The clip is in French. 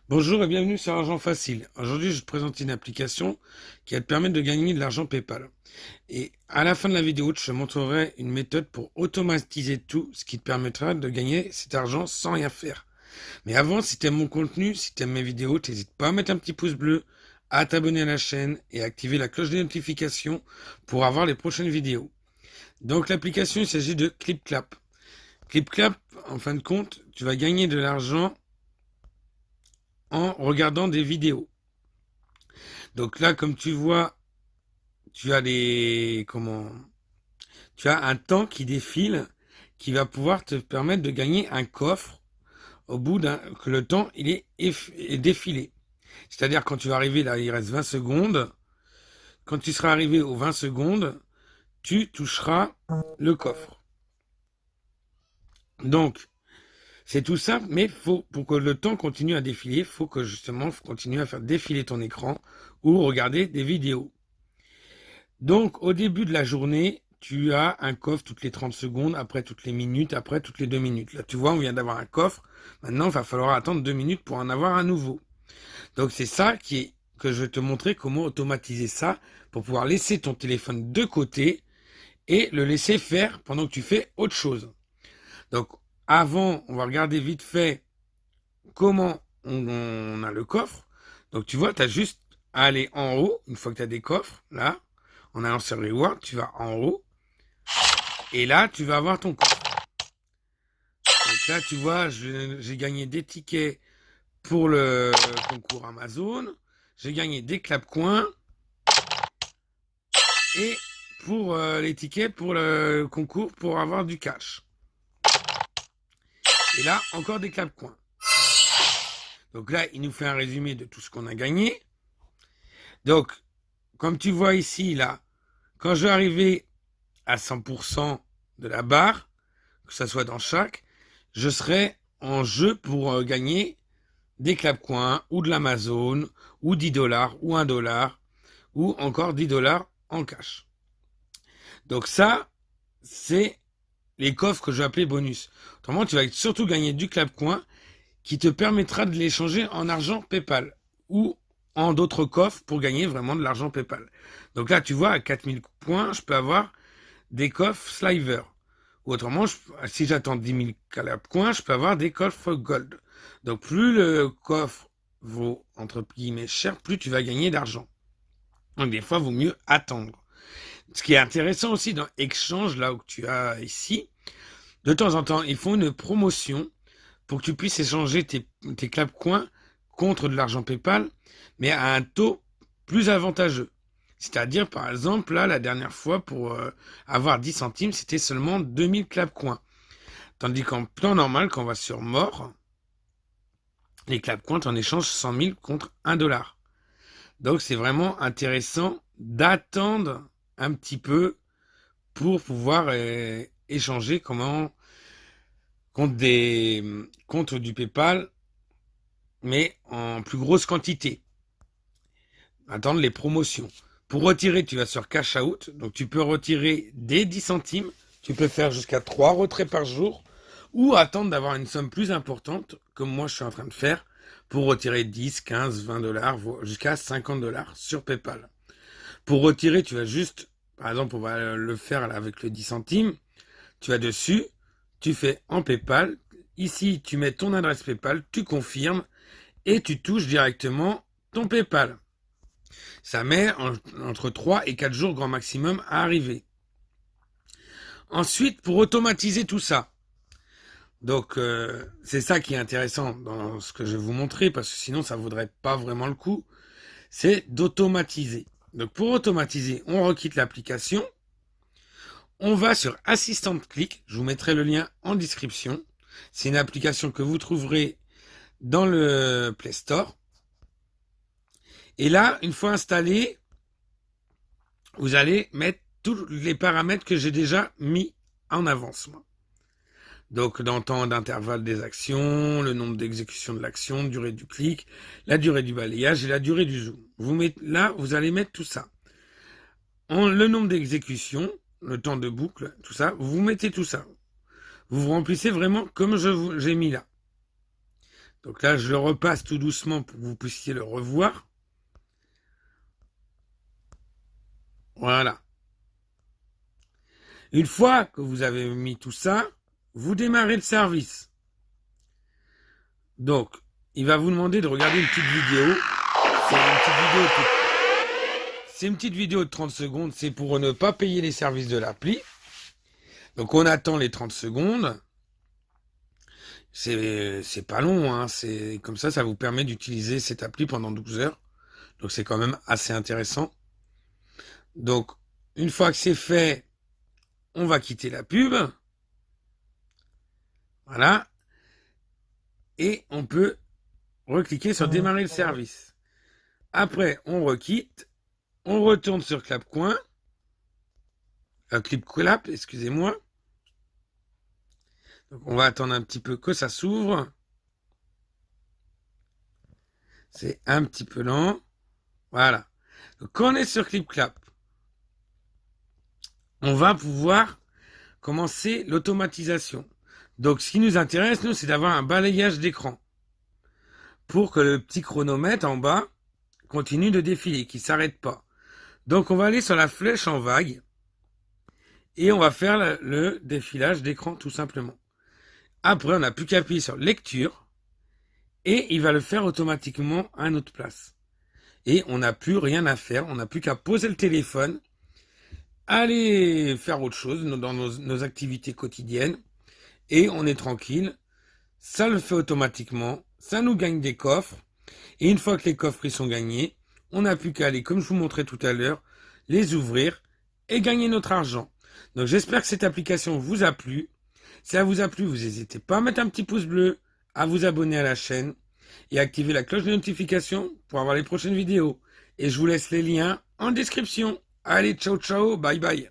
Bonjour et bienvenue sur Argent Facile. Aujourd'hui, je te présente une application qui va te permettre de gagner de l'argent PayPal. Et à la fin de la vidéo, je te montrerai une méthode pour automatiser tout, ce qui te permettra de gagner cet argent sans rien faire. Mais avant, si tu aimes mon contenu, si tu aimes mes vidéos, n'hésite pas à mettre un petit pouce bleu, à t'abonner à la chaîne et à activer la cloche des notifications pour avoir les prochaines vidéos. Donc l'application, il s'agit de ClipClap. ClipClap, en fin de compte, tu vas gagner de l'argent en regardant des vidéos. Donc là, comme tu vois, tu as tu as un temps qui défile qui va pouvoir te permettre de gagner un coffre au bout que le temps est défilé. C'est-à-dire quand tu vas arriver là, il reste 20 secondes. Quand tu seras arrivé aux 20 secondes, tu toucheras le coffre. Donc, c'est tout simple, mais pour que le temps continue à défiler, faut que justement, faut continuer à faire défiler ton écran ou regarder des vidéos. Donc, au début de la journée, tu as un coffre toutes les 30 secondes, après toutes les minutes, après toutes les 2 minutes. Là, tu vois, on vient d'avoir un coffre. Maintenant, il va falloir attendre 2 minutes pour en avoir un nouveau. Donc, c'est ça que je vais te montrer comment automatiser ça pour pouvoir laisser ton téléphone de côté et le laisser faire pendant que tu fais autre chose. Donc, avant, on va regarder vite fait comment on a le coffre. Donc, tu vois, tu as juste à aller en haut, une fois que tu as des coffres, là, en allant sur Reward, tu vas en haut, et là, tu vas avoir ton coffre. Donc là, tu vois, j'ai gagné des tickets pour le concours Amazon, j'ai gagné des clap-coins, et pour les tickets pour le concours pour avoir du cash. Et là, encore des clap-coins. Donc là, il nous fait un résumé de tout ce qu'on a gagné. Donc, comme tu vois ici, là, quand je vais arriver à 100% de la barre, que ce soit dans chaque, je serai en jeu pour gagner des clap-coins ou de l'Amazon ou 10 dollars ou 1 dollar ou encore 10 dollars en cash. Donc ça, c'est les coffres que je vais appeler bonus. Autrement, tu vas surtout gagner du clap-coin qui te permettra de l'échanger en argent PayPal ou en d'autres coffres pour gagner vraiment de l'argent PayPal. Donc là, tu vois, à 4000 points, je peux avoir des coffres Sliver. Ou autrement, si j'attends 10 000 coins, je peux avoir des coffres Gold. Donc plus le coffre vaut, entre guillemets, cher, plus tu vas gagner d'argent. Donc des fois, il vaut mieux attendre. Ce qui est intéressant aussi dans Exchange, là où tu as ici, de temps en temps, ils font une promotion pour que tu puisses échanger tes clap-coins contre de l'argent PayPal, mais à un taux plus avantageux. C'est-à-dire, par exemple, là, la dernière fois, pour avoir 10 centimes, c'était seulement 2000 clap-coins. Tandis qu'en temps normal, quand on va sur mort, les clap-coins, en échange 100 000 contre 1 dollar. Donc, c'est vraiment intéressant d'attendre un petit peu pour pouvoir échanger contre du PayPal, mais en plus grosse quantité. Attendre les promotions. Pour retirer, tu vas sur Cash Out. Donc, tu peux retirer dès 10 centimes. Tu peux faire jusqu'à 3 retraits par jour ou attendre d'avoir une somme plus importante, comme moi je suis en train de faire, pour retirer 10, 15, 20 dollars, jusqu'à 50 dollars sur PayPal. Pour retirer, tu vas juste, par exemple, on va le faire avec le 10 centimes. Tu vas dessus, tu fais en PayPal. Ici, tu mets ton adresse PayPal, tu confirmes et tu touches directement ton PayPal. Ça met entre 3 et 4 jours grand maximum à arriver. Ensuite, pour automatiser tout ça, donc c'est ça qui est intéressant dans ce que je vais vous montrer, parce que sinon ça ne vaudrait pas vraiment le coup, c'est d'automatiser. Donc pour automatiser, on requitte l'application, on va sur Assistant Click, je vous mettrai le lien en description. C'est une application que vous trouverez dans le Play Store. Et là, une fois installé, vous allez mettre tous les paramètres que j'ai déjà mis en avance. Donc, dans le temps d'intervalle des actions, le nombre d'exécutions de l'action, durée du clic, la durée du balayage et la durée du zoom. Là, vous allez mettre tout ça. Le nombre d'exécutions, le temps de boucle, tout ça, vous mettez tout ça. Vous remplissez vraiment comme j'ai mis là. Donc là, je le repasse tout doucement pour que vous puissiez le revoir. Voilà. Une fois que vous avez mis tout ça, vous démarrez le service. Donc, il va vous demander de regarder une petite vidéo. C'est une petite vidéo de 30 secondes. C'est pour ne pas payer les services de l'appli. Donc, on attend les 30 secondes. C'est pas long, hein. C'est comme ça vous permet d'utiliser cette appli pendant 12 heures. Donc, c'est quand même assez intéressant. Donc, une fois que c'est fait, on va quitter la pub. Voilà. Et on peut recliquer sur démarrer le service. Après, on requitte. On retourne sur ClapCoin. ClipClap, excusez-moi. Donc, on va attendre un petit peu que ça s'ouvre. C'est un petit peu lent. Voilà. Donc, quand on est sur ClipClap, on va pouvoir commencer l'automatisation. Donc, ce qui nous intéresse, nous, c'est d'avoir un balayage d'écran pour que le petit chronomètre en bas continue de défiler, qu'il ne s'arrête pas. Donc, on va aller sur la flèche en vague et on va faire le défilage d'écran tout simplement. Après, on n'a plus qu'à appuyer sur lecture et il va le faire automatiquement à notre place. Et on n'a plus rien à faire, on n'a plus qu'à poser le téléphone, aller faire autre chose dans nos activités quotidiennes et on est tranquille. Ça le fait automatiquement, ça nous gagne des coffres et une fois que les coffres ils sont gagnés, on n'a plus qu'à aller, comme je vous montrais tout à l'heure, les ouvrir et gagner notre argent. Donc j'espère que cette application vous a plu. Si ça vous a plu, vous n'hésitez pas à mettre un petit pouce bleu, à vous abonner à la chaîne et à activer la cloche de notification pour avoir les prochaines vidéos. Et je vous laisse les liens en description. Allez, ciao ciao, bye bye.